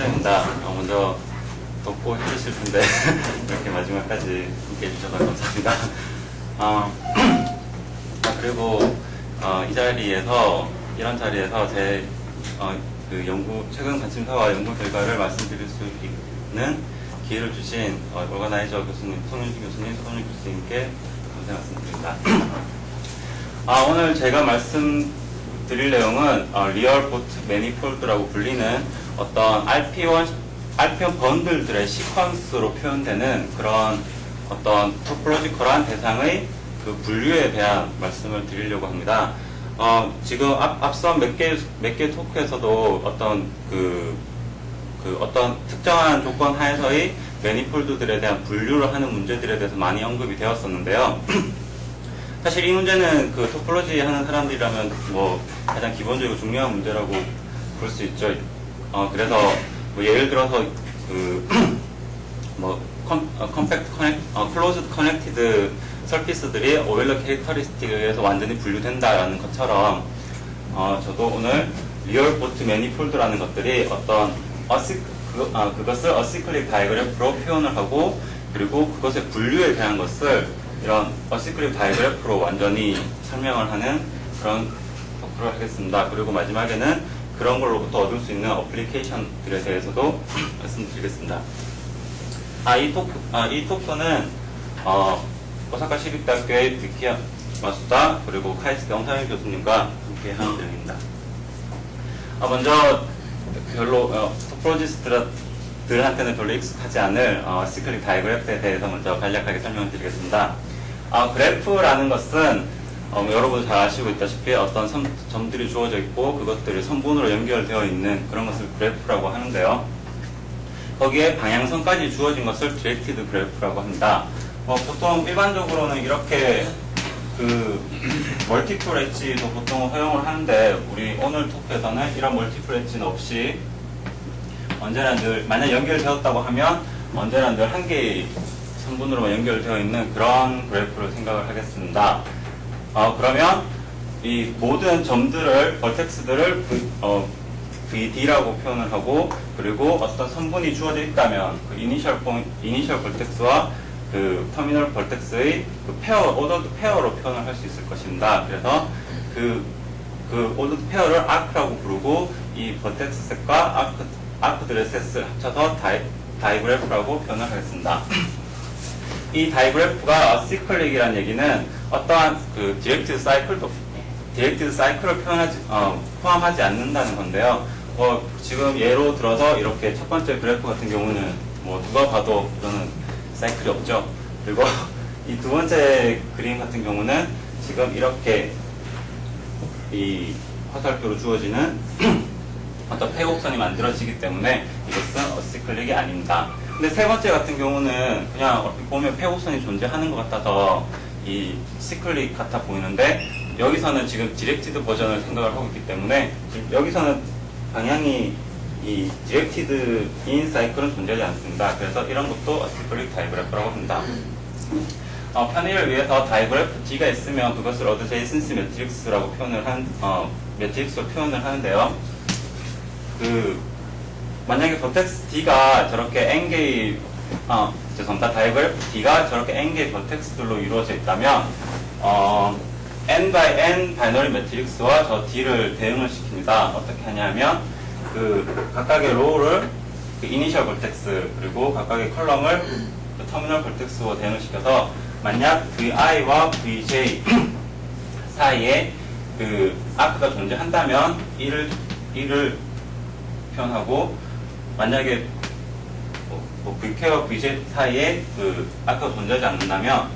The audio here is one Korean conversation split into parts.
최정입니다. 먼저 덥고 힘드실 텐데 이렇게 마지막까지 함께 해주셔서 감사합니다. 그리고 이 자리에서 이런 자리에서 제 최근 관심사와 연구 결과를 말씀드릴 수 있는 기회를 주신 오거나이저 교수님, 손윤식 교수님, 서동윤 교수님께 감사 말씀드립니다. 오늘 제가 말씀드릴 내용은 리얼 보트 매니폴드라고 불리는 어떤 RP1 번들들의 시퀀스로 표현되는 그런 어떤 토폴로지컬한 대상의 그 분류에 대한 말씀을 드리려고 합니다. 지금 앞선 몇 개 토크에서도 어떤 어떤 특정한 조건 하에서의 매니폴드들에 대한 분류를 하는 문제들에 대해서 많이 언급이 되었었는데요. 사실 이 문제는 그 토폴로지 하는 사람들이라면 가장 기본적이고 중요한 문제라고 볼 수 있죠. 그래서 예를 들어서 클로즈드 커넥티드 서피스들이 오일러 캐릭터리스틱에 의해서 완전히 분류된다라는 것처럼 저도 오늘 리얼 보트 매니폴드라는 것들이 어떤 그것을 어시클릭 다이그래프로 표현을 하고, 그리고 그것의 분류에 대한 것을 이런 어시클릭 다이그래프로 완전히 설명을 하는 그런 토크를 하겠습니다. 그리고 마지막에는 그런 걸로부터 얻을 수 있는 어플리케이션들에 대해서도 말씀드리겠습니다. 이 토크는 오사카 시립대학교의 비키야 마수다 그리고 카이스케 엉사일 교수님과 함께 하는 내용입니다. 먼저 토폴로지스트들한테는 별로 익숙하지 않을 시클릭 다이그래프에 대해서 먼저 간략하게 설명을 드리겠습니다. 그래프라는 것은 여러분 잘 아시고 있다시피 어떤 점들이 주어져 있고 그것들이 선분으로 연결되어 있는 그런 것을 그래프라고 하는데요. 거기에 방향선까지 주어진 것을 디렉티드 그래프라고 합니다. 보통 일반적으로는 이렇게 멀티플 엣지도 보통 허용을 하는데, 우리 오늘 토크에서는 이런 멀티플 엣지는 없이 언제나 늘, 만약 연결되었다고 하면 언제나 늘 한 개의 선분으로만 연결되어 있는 그런 그래프를 생각을 하겠습니다. 그러면 이 모든 점들을, 벌텍스들을 VD라고 표현을 하고, 그리고 어떤 선분이 주어져 있다면 그 이니셜 벌텍스와 그 터미널 벌텍스의 오더드 페어로 표현을 할 수 있을 것입니다. 그래서 그 오더드 페어를 아크라고 부르고, 이 벌텍스 셋과 아크들의 셋을 합쳐서 다이그래프라고 표현을 하겠습니다. 이 다이그래프가 어시클릭이라는 얘기는 어떠한 디렉티드 사이클을 포함하지 않는다는 건데요. 지금 예로 들어서 이렇게 첫 번째 그래프 같은 경우는 누가 봐도 이거는 사이클이 없죠. 그리고 이 두 번째 그림 같은 경우는 지금 이렇게 이 화살표로 주어지는 어떤 폐곡선이 만들어지기 때문에 이것은 어시클릭이 아닙니다. 근데 세 번째 같은 경우는 그냥 보면 폐곡선이 존재하는 것 같아서 이 시클릭 같아 보이는데, 여기서는 지금 디렉티드 버전을 생각을 하고 있기 때문에 지금 여기서는 방향이 이 디렉티드 인 사이클은 존재하지 않습니다. 그래서 이런 것도 어시클릭 다이그래프라고 합니다. 편의를 위해서 다이그래프 D가 있으면 그것을 어드제이센스 매트릭스라고 매트릭스로 표현을 하는데요. 만약에 버텍스 D가 저렇게 N개의 다이그래프 D가 저렇게 N개의 버텍스들로 이루어져 있다면 N by N 바이너리 매트릭스와 저 D를 대응을 시킵니다. 어떻게 하냐면 각각의 로우를 이니셜 벌텍스, 그리고 각각의 컬럼을 터미널 벌텍스와 대응을 시켜서, 만약 VI와 VJ 사이에 아크가 존재한다면 이를 표현하고, 만약에 VK와 VJ 사이에 아크가 존재하지 않는다면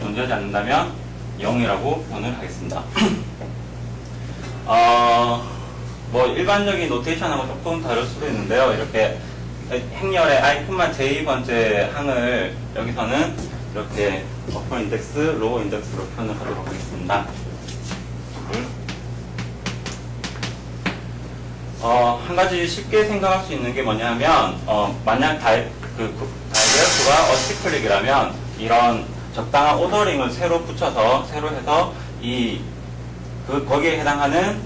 존재하지 않는다면 0이라고 표현을 하겠습니다. 일반적인 노테이션하고 조금 다를 수도 있는데요. 이렇게 행렬의 i,j 번째 항을 여기서는 이렇게 어퍼 인덱스, 로어 인덱스로 표현을 하도록 하겠습니다. 한 가지 쉽게 생각할 수 있는 게 뭐냐면, 만약 다이그래프가 어시클릭이라면 이런 적당한 오더링을 새로 해서 이 거기에 해당하는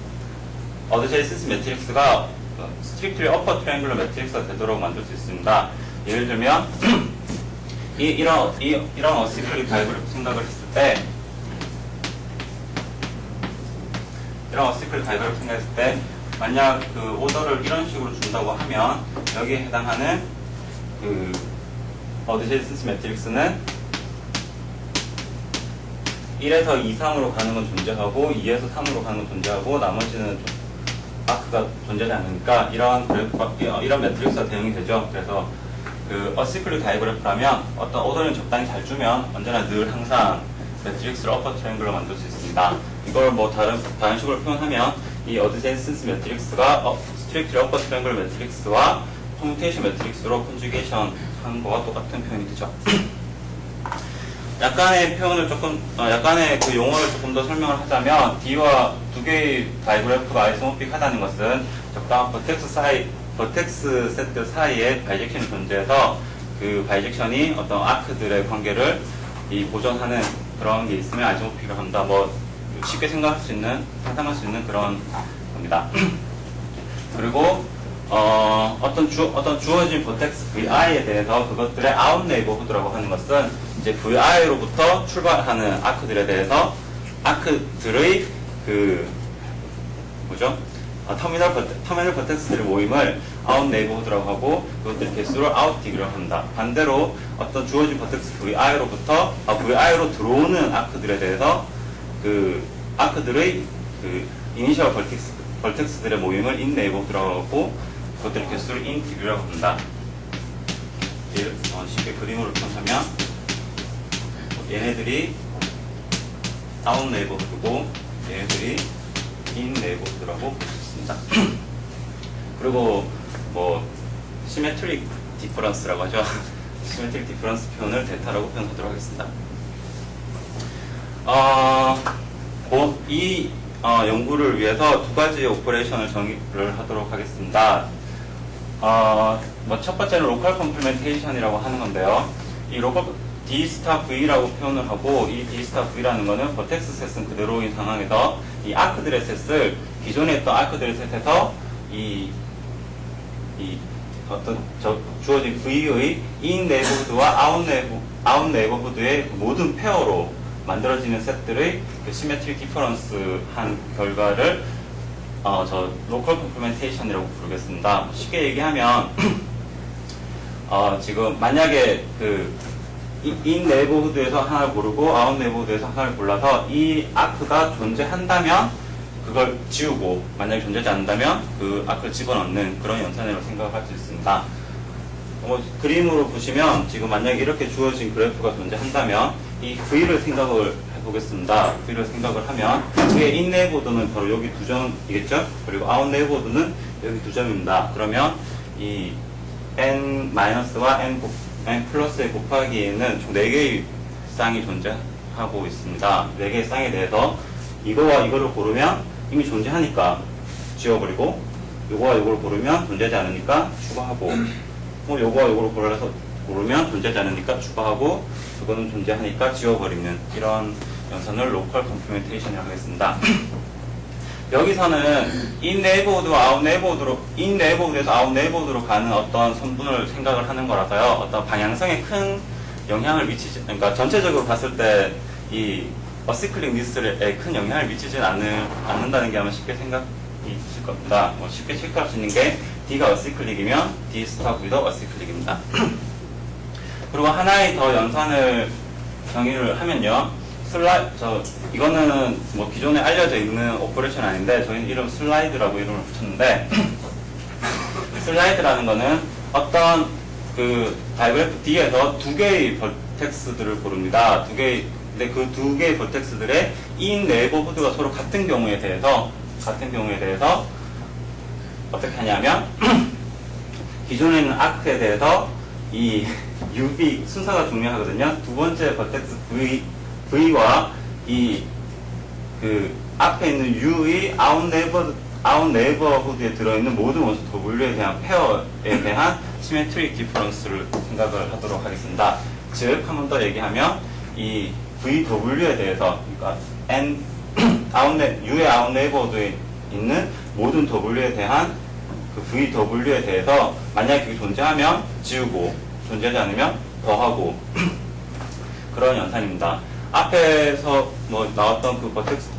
어드제이센스 매트릭스가 스트릭트리 어퍼 트라이앵글러 매트릭스가 되도록 만들 수 있습니다. 예를 들면 이런 어시클릭 다이그래프 생각을 했을 때 만약 그 오더를 이런 식으로 준다고 하면 여기에 해당하는 그 어드제이센스 매트릭스는 1에서 2, 3으로 가는 건 존재하고 2에서 3으로 가는 건 존재하고 나머지는 아크가 존재하지 않으니까 이런 매트릭스가 대응이 되죠. 그래서 그 어시클릭 다이그래프라면 어떤 오더를 적당히 잘 주면 언제나 늘 항상 매트릭스를 어퍼 트라이앵글로 만들 수 있습니다. 이걸 뭐 다른 식으로 표현하면 이 어드제이센스 매트릭스가 스트릭트리 어퍼 트라이앵글 매트릭스와 퍼뮤테이션 매트릭스로 컨주게이션 한 거와 똑같은 표현이 되죠. 약간의 그 용어를 조금 더 설명을 하자면 D와 두 개의 다이그래프가 아이소모픽하다는 것은 적당한 버텍스 세트 사이에 바이젝션이 존재해서 그 바이젝션이 어떤 아크들의 관계를 보존하는 그런 게 있으면 아이소모픽을 한다. 뭐 쉽게 상상할 수 있는 그런 겁니다. 그리고 어떤 주어진 버텍스 VI에 대해서 그것들의 아웃 네이버후드라고 하는 것은 이제 VI로부터 출발하는 아크들에 대해서 아크들의 터미널 버텍스들의 모임을 아웃 네이버후드라고 하고 그것들 개수를 아웃딕이라고 한다. 반대로 어떤 주어진 버텍스 VI로부터 VI로 들어오는 아크들에 대해서 그 아크들의 그 이니셜 벌텍스들의 모임을 인 네이버후드라고 하고 그것들의 개수를 인팁이라고 한다. 쉽게 그림으로 표현하면 얘네들이 아웃 네이버후드고 얘네들이 인 네이버후드라고 볼 수 있습니다. 그리고 뭐 시메트릭 디퍼런스라고 하죠. 시메트릭 디퍼런스 표현을 델타라고 표현하도록 하겠습니다. 이 연구를 위해서 두 가지의 오퍼레이션을 정의를 하도록 하겠습니다. 첫 번째는 로컬 컴플멘테이션이라고 하는 건데요. 이 로컬 D 스타 V라고 표현을 하고 이 D 스타 V라는 거는 버텍스 셋은 그대로인 상황에서 이 아크들의 셋을 기존에 있던 아크들의 셋에서 어떤 주어진 V의 인 네이버후드와 아웃 네이버후드의 모든 페어로 만들어지는 셋들의 그 시메트릭 디퍼런스 한 결과를 로컬 컴플멘테이션이라고 부르겠습니다. 쉽게 얘기하면 지금 만약에 인 네이버후드에서 하나를 고르고 아웃 네이버후드에서 하나를 골라서 이 아크가 존재한다면 그걸 지우고 만약에 존재하지 않는다면 그 아크를 집어넣는 그런 연산이라고 생각할 수 있습니다. 그림으로 보시면 지금 만약에 이렇게 주어진 그래프가 존재한다면 이 V를 생각을 해보겠습니다. V를 생각을 하면 V의 인 네이버후드는 바로 여기 두 점이겠죠? 그리고 아웃 네이버후드는 여기 두 점입니다. 그러면 이 n-와 n 플러스의 곱하기에는 총 4개의 쌍이 존재하고 있습니다. 4개의 쌍에 대해서 이거와 이거를 고르면 이미 존재하니까 지워버리고 요거와 요거를 고르면 존재하지 않으니까 추가하고 요거와 요거를 고르면 존재하지 않으니까 추가하고 그거는 존재하니까 지워버리는 이런 연산을 로컬 컴플멘테이션이라고 하겠습니다. 여기서는 인 네이버후드와 아웃 네이버후드로 인 네이버후드에서 아웃 네이버후드로 가는 어떤 선분을 생각을 하는 거라서요. 어떤 방향성에 큰 영향을 미치지, 그러니까 전체적으로 봤을 때 이 어시클릭 리스트에 큰 영향을 미치진 않는다는 게 아마 쉽게 생각이 있을 겁니다. 쉽게 체크할 수 있는 게 D가 어시클릭이면 D 스타 V도 어시클릭입니다. 그리고 하나의 더 연산을 정의를 하면요. 이거는 뭐 기존에 알려져 있는 오퍼레이션 아닌데 저희는 이름 슬라이드라고 이름을 붙였는데 슬라이드라는 거는 어떤 그 다이그래프 D에서 두 개의 버텍스들을 고릅니다. 근데 그 두 개의 버텍스들의 인 네이버후드가 서로 같은 경우에 대해서 어떻게 하냐면 기존에 있는 아크에 대해서 이 UV 순서가 중요하거든요. 두 번째 버텍스 V와 앞에 있는 U의 아웃 네이버후드에 들어있는 모든 원소 W에 대한 페어에 대한 시메트릭 디퍼런스를 생각을 하도록 하겠습니다. 즉, 한 번 더 얘기하면 이 VW에 대해서, 그러니까 U의 아웃 네이버드에 있는 모든 W에 대한 그 VW에 대해서 만약에 그게 존재하면 지우고 존재하지 않으면 더하고 그런 연산입니다. 앞에서 뭐 나왔던 그 버텍스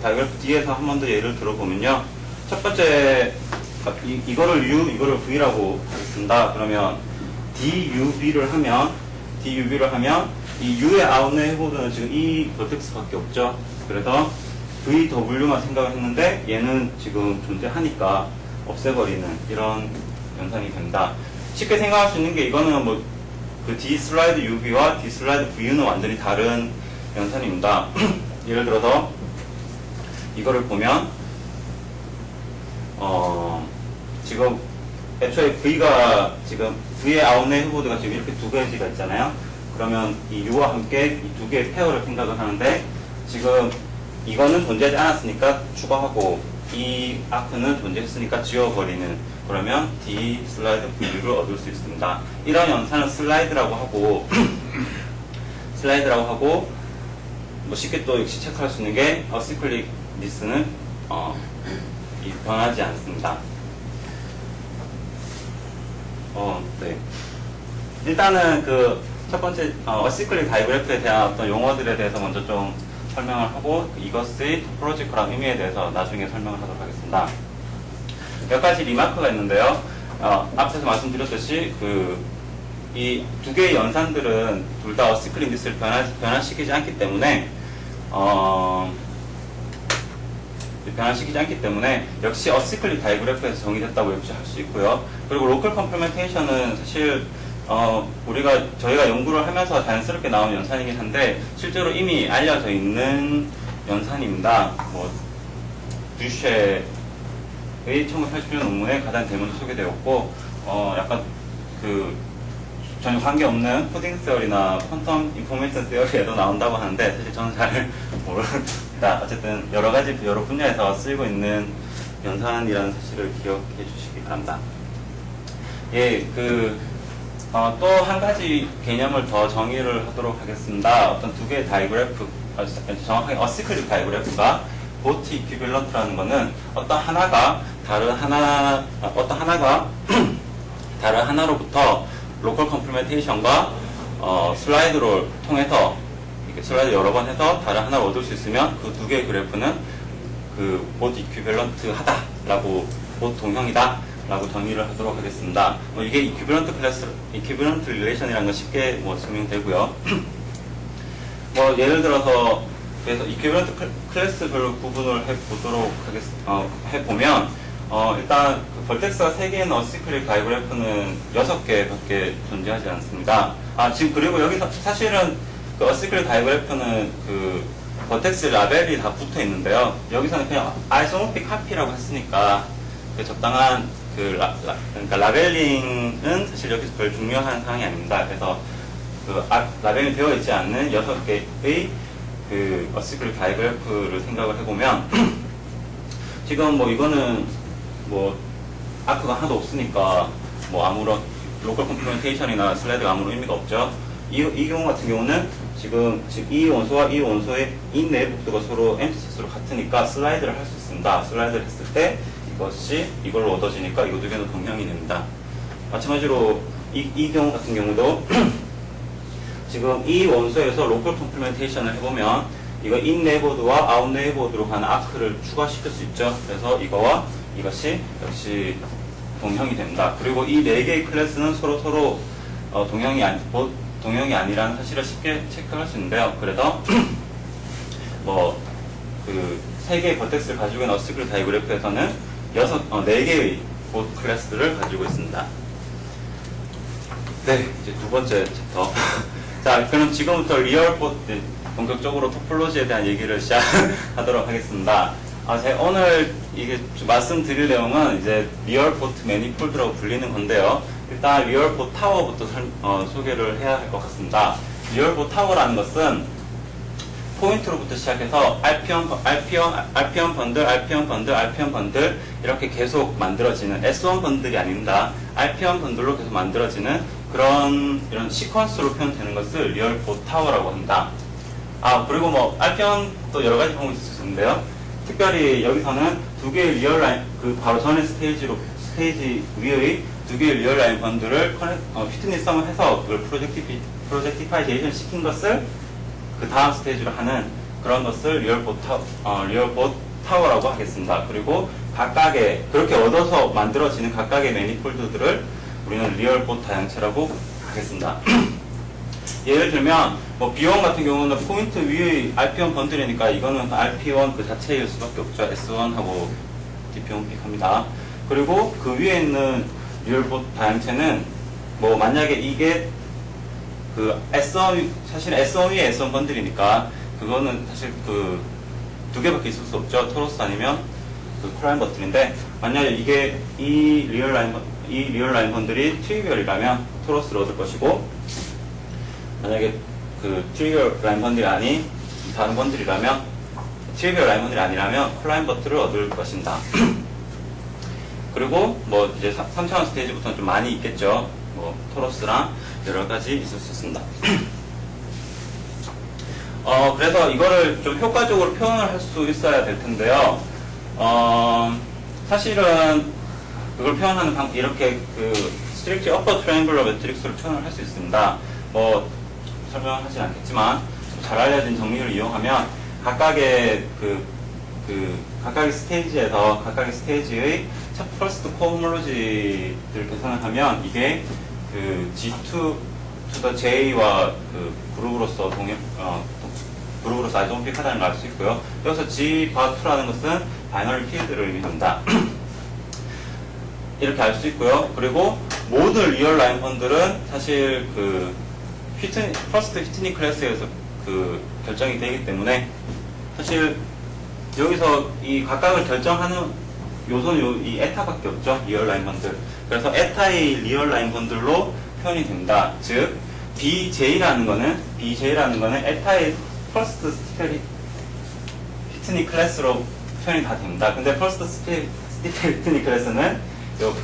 다이그래프 D에서 한 번 더 예를 들어보면요. 첫 번째 이거를 U, 이거를 V라고 하겠습니다. 그러면 DUV를 하면 이 U의 아웃 네이버드는 지금 이 버텍스밖에 없죠. 그래서 VW만 생각을 했는데 얘는 지금 존재하니까 없애버리는 이런 연산이 됩니다. 쉽게 생각할 수 있는 게 이거는 뭐 그 D 슬라이드 UV와 D 슬라이드 VU는 완전히 다른 연산입니다. 예를 들어서 이거를 보면 지금 애초에 V가 지금 V의 아웃 네이버드가 지금 이렇게 두 가지가 있잖아요. 그러면 이 U와 함께 이 두 개의 페어를 생각을 하는데 지금 이거는 존재하지 않았으니까 추가하고 이 아크는 존재했으니까 지워버리는 그러면 D 슬라이드 V를 얻을 수 있습니다. 이런 연산을 슬라이드라고 하고 뭐 쉽게 또 역시 체크할 수 있는 게 어시클릭니스는 변하지 않습니다. 네. 일단은 그 첫 번째 어시클릭 다이그래프에 대한 어떤 용어들에 대해서 먼저 좀 설명을 하고 이것의 토포로지컬한 의미에 대해서 나중에 설명을 하도록 하겠습니다. 몇 가지 리마크가 있는데요. 앞서서 말씀드렸듯이 이 두 개의 연산들은 둘 다 어시클릭니스를 변화시키지 않기 때문에 역시 어시클릭 다이그래프에서 정의됐다고 역시 할 수 있고요. 그리고 로컬 컴플리멘테이션은 사실 저희가 연구를 하면서 자연스럽게 나온 연산이긴 한데 실제로 이미 알려져 있는 연산입니다. 뭐 듀쉐의 1980년 논문에 가장 대문으로 소개되었고 약간 전혀 관계없는 코딩 세어리나 퀀텀 인포메이션 세어리에도 나온다고 하는데 사실 저는 잘 모릅니다. 어쨌든 여러 분야에서 쓰이고 있는 연산이라는 사실을 기억해 주시기 바랍니다. 예, 또 한 가지 개념을 더 정의를 하도록 하겠습니다. 어떤 두 개의 다이그래프, 정확하게 어시클릭 다이그래프가 보트 이퀴밸런트라는 것은 어떤 하나가 다른 하나로부터 로컬 컴플리멘테이션과 슬라이드를 통해서 이렇게 슬라이드 여러 번 해서 다른 하나를 얻을 수 있으면 그 두 개의 그래프는 보트 이퀴밸런트 하다라고 보트 동형이다 라고 정의를 하도록 하겠습니다. 이게 이퀴밸런트 릴레이션이라는 건 쉽게 설명되고요. 예를 들어서 그래서 이퀴밸런트 클래스별로 구분을 해보면 일단 벌텍스가 3개의 어시클릭 다이그래프는 6개밖에 존재하지 않습니다. 지금 그리고 여기서 사실은 그 어시클릭 다이그래프는 벌텍스 라벨이 다 붙어 있는데요. 여기서는 그냥 아이소모픽 카피라고 했으니까 적당한 그러니까 라벨링은 사실 여기서 별 중요한 사항이 아닙니다. 그래서 라벨이 되어 있지 않는 6개의 어시클릭 다이그래프를 생각을 해보면 지금 이거는 아크가 하나도 없으니까 아무런 로컬 컴플리멘테이션이나 슬라이드가 아무런 의미가 없죠. 이 경우 같은 경우는 지금 이 원소와 이 원소의 인 내부가 서로 엠피시스로 같으니까 슬라이드를 할 수 있습니다. 슬라이드를 했을 때 이것이 이걸로 얻어지니까 이거 두 개는 동형이 됩니다. 마찬가지로 이 경우 같은 경우도 지금 이 원소에서 로컬 컴플리멘테이션을 해보면 이거 인 네이버드와 아웃 네이버드로 가는 아크를 추가시킬 수 있죠. 그래서 이거와 이것이 역시 동형이 됩니다. 그리고 이 4개의 클래스는 서로 동형이 아니라는 사실을 쉽게 체크할 수 있는데요. 그래서 3개의 버텍스를 가지고 있는 어시클릭 다이그래프에서는 4개의 보트 클래스를 가지고 있습니다. 네, 이제 두 번째 챕터. 자, 그럼 지금부터 리얼 보트, 본격적으로 토폴로지에 대한 얘기를 시작하도록 하겠습니다. 제가 오늘 이게 말씀드릴 내용은 이제 리얼 보트 매니폴드라고 불리는 건데요. 일단 리얼 보트 타워부터 소개를 해야 할 것 같습니다. 리얼 보트 타워라는 것은 포인트로부터 시작해서 RPM 번들 이렇게 계속 만들어지는 S1 번들이 아닙니다. RPM 번들로 계속 만들어지는 이런 시퀀스로 표현되는 것을 리얼 보트 타워라고 합니다. 그리고 RPM도 여러 가지 방법이 있을 수 있는데요. 특별히 여기서는 두 개의 리얼 라인, 그 바로 전에 스테이지 위의 두 개의 리얼 라인 번들을 피트니성을 해서 그걸 프로젝티파이제이션 시킨 것을 그 다음 스테이지로 하는 그런 것을 리얼봇 타워라고 하겠습니다. 그리고 각각의, 그렇게 얻어서 만들어지는 각각의 매니폴드들을 우리는 리얼봇 다양체라고 하겠습니다. 예를 들면, 뭐, B1 같은 경우는 포인트 위의 RP1 번들이니까 이거는 RP1 그 자체일 수밖에 없죠. S1하고 DP1 픽합니다. 그리고 그 위에 있는 리얼봇 다양체는, 뭐, 만약에 이게 그 S1, 사실 S1 위에 S1 번들이니까 그거는 사실 그 두 개밖에 있을 수 없죠. 토로스 아니면 그 클라인 버튼인데, 만약에 이게 이 리얼 라인 번들이 트리비얼이라면 토로스를 얻을 것이고, 만약에 그 트리비얼 라인 번들이 아닌 다른 번들이라면, 트리비얼 라인 번들이 아니라면 클라인 버튼을 얻을 것입니다. 그리고 뭐 이제 3차원 스테이지부터는 좀 많이 있겠죠. 뭐 토로스랑 여러 가지 있을 수 있습니다. 그래서 이거를 좀 효과적으로 표현을 할 수 있어야 될 텐데요. 사실은 그걸 표현하는 방법, 이렇게 그 스트릭트 어퍼 트라이앵글러 매트릭스로 표현을 할 수 있습니다. 뭐 설명하진 않겠지만 잘 알려진 정리를 이용하면 각각의 각각의 스테이지에서 각각의 스테이지의 첫 퍼스트 코홈롤로지를 계산을 하면 이게 그 G2 to the J와 그 그룹으로서 그룹으로서 아이소모픽하다는 걸 알 수 있고요. 여기서 G_2라는 것은 바이너리 필드를 의미합니다. 이렇게 알 수 있고요. 그리고 모든 리얼 라인 번들은 사실 그 퍼스트 휘트니 클래스에서 그 결정이 되기 때문에 사실 여기서 이 각각을 결정하는 요소는 이 에타밖에 없죠. 리얼 라인 번들. 그래서 에타의 리얼 라인 번들로 표현이 됩니다. 즉 BJ라는 거는 에타의 퍼스트 휘트니 클래스로 표현이 다 됩니다. 근데 퍼스트 휘트니 클래스는 요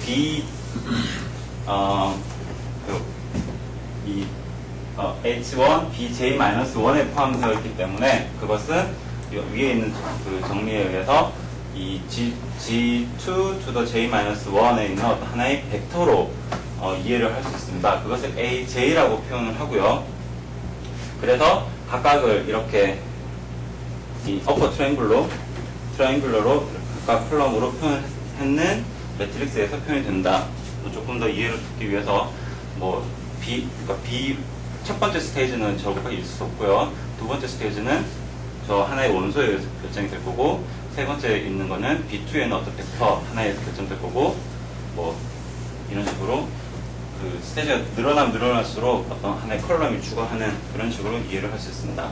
H1, BJ-1에 포함되어 있기 때문에 그것은 위에 있는 그 정리에 의해서 이 G2 to the J-1에 있는 어떤 하나의 벡터로 이해를 할 수 있습니다. 그것을 AJ라고 표현을 하고요. 그래서 각각을 이렇게 이 어퍼 트라이앵글러로 각각 컬럼으로 표현했는 매트릭스에서 표현이 된다. 조금 더 이해를 돕기 위해서 뭐 첫 번째 스테이지는 저것밖에 있을 수 없고요. 두 번째 스테이지는 저 하나의 원소에 의해서 결정이 될 거고, 세 번째 있는 거는 B2에는 어떤 벡터 하나에 의해서 결정될 거고, 뭐 이런 식으로 그 스테이지가 늘어날수록 어떤 하나의 컬럼이 추가하는 그런 식으로 이해를 할 수 있습니다.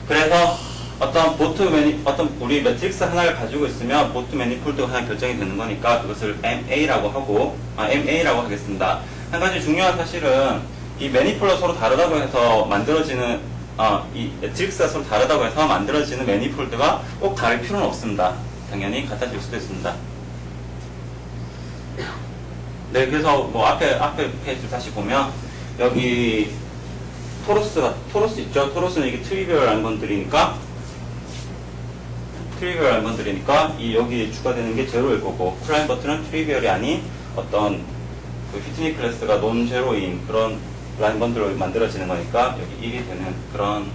그래서 어떤 우리 매트릭스 하나를 가지고 있으면 보트 매니폴드가 하나 결정이 되는 거니까 그것을 MA라고 하겠습니다. 한 가지 중요한 사실은 이 매니폴드가 서로 다르다고 해서 만들어지는 이 매트릭스가 서로 다르다고 해서 만들어지는 매니폴드가 꼭 다를 필요는 없습니다. 당연히 같아질 수도 있습니다. 네, 그래서 뭐 앞에 페이지 다시 보면 여기 토로스 있죠? 토로스는 이게 트리비얼 란번들이니까 이 여기 추가되는 게 제로일 거고, 클라인 버튼은 트리비얼이 아닌 어떤 그 휘트니 클래스가 논 제로인 그런 라인 번들로 만들어지는 거니까 여기 이게 되는 그런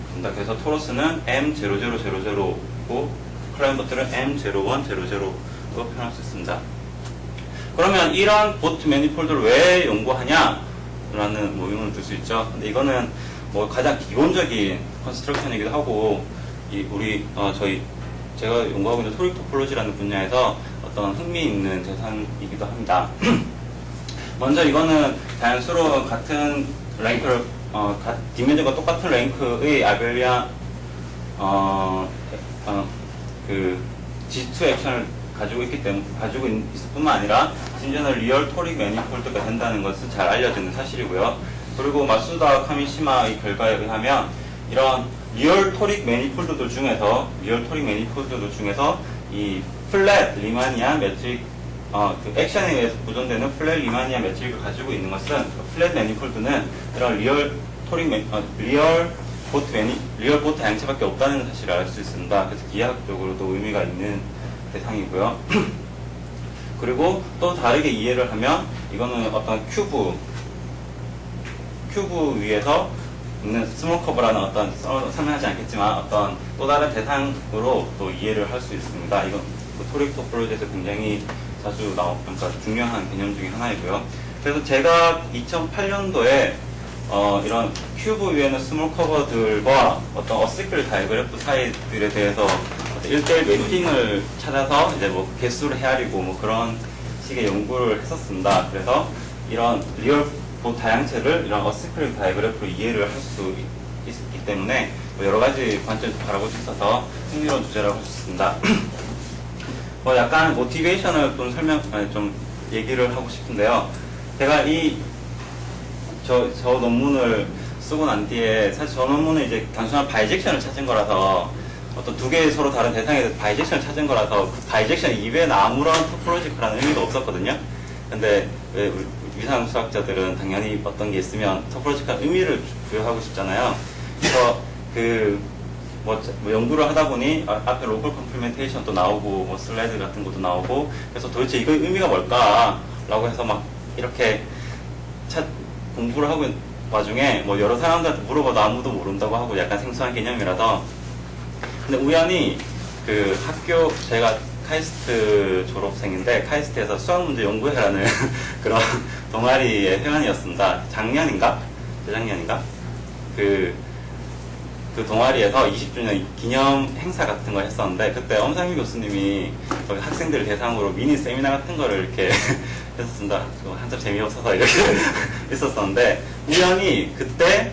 겁니다. 그래서 토로스는 M0000고 클라인 버튼은 M0100로 표현할 수 있습니다. 그러면 이런 보트 매니폴드를 왜 연구하냐? 라는 뭐 의문을 들 수 있죠. 근데 이거는 뭐 가장 기본적인 컨스트럭션이기도 하고, 제가 연구하고 있는 토릭 토폴로지라는 분야에서 어떤 흥미있는 재산이기도 합니다. 먼저 이거는 자연스러운 같은 랭크를, 디멘전과 똑같은 랭크의 아벨리아, G2 액션을 가지고 있을 뿐만 아니라 심지어는 리얼 토릭 매니폴드가 된다는 것은 잘 알려지는 사실이고요. 그리고 마수다 카미시마의 결과에 의하면 이런 리얼 토릭 매니폴드들 중에서 이 플랫 리마니안 매트릭, 그 액션에 의해서 구성되는 플랫 리마니아 매트릭을 가지고 있는 것은, 그 플랫 매니폴드는 이런 리얼 리얼 보트 다양체밖에 없다는 사실을 알 수 있습니다. 그래서 기하학적으로도 의미가 있는 대상이고요. 그리고 또 다르게 이해를 하면 이거는 어떤 큐브 위에서 있는 스몰 커버라는 어떤 설명하지 않겠지만 어떤 또 다른 대상으로 또 이해를 할 수 있습니다. 이건 토릭 토폴로지에서 굉장히 자주 그러니까 중요한 개념 중에 하나이고요. 그래서 제가 2008년도에 이런 큐브 위에는 스몰 커버들과 어떤 어시클 다이그래프 사이들에 대해서 1대1 매핑을 찾아서 이제 뭐 개수를 헤아리고 뭐 그런 식의 연구를 했었습니다. 그래서 이런 리얼 다양체를 이런 어시클 다이그래프로 이해를 할 수 있기 때문에 뭐 여러 가지 관점에서 바라볼 수 있어서 흥미로운 주제라고 할 수 있습니다. 뭐 약간 모티베이션을 좀 얘기를 하고 싶은데요. 제가 저 논문을 쓰고 난 뒤에 사실 저 논문은 이제 단순한 바이젝션을 찾은 거라서 어떤 두 개의 서로 다른 대상에 대해서 바이젝션을 찾은 거라서 그 바이젝션 이외에는 아무런 토폴로지컬한 의미가 없었거든요. 근데 왜 위상 수학자들은 당연히 어떤 게 있으면 토폴로지컬 의미를 부여하고 싶잖아요. 그래서 뭐 연구를 하다 보니 앞에 로컬 컴플리멘테이션도 나오고 뭐 슬라이드 같은 것도 나오고 그래서 도대체 이거 의미가 뭘까라고 해서 막 이렇게 공부를 하고 있는 와중에 뭐 여러 사람들한테 물어봐도 아무도 모른다고 하고 약간 생소한 개념이라서 근데 우연히 제가 카이스트 졸업생인데 카이스트에서 수학 문제 연구회라는 그런 동아리의 회원이었습니다. 작년인가? 재작년인가? 그 동아리에서 20주년 기념 행사 같은 걸 했었는데 그때 엄상민 교수님이 학생들 대상으로 미니 세미나 같은 거를 이렇게 했었습니다. 한참 재미없어서 이렇게 했었었는데 우연히 그때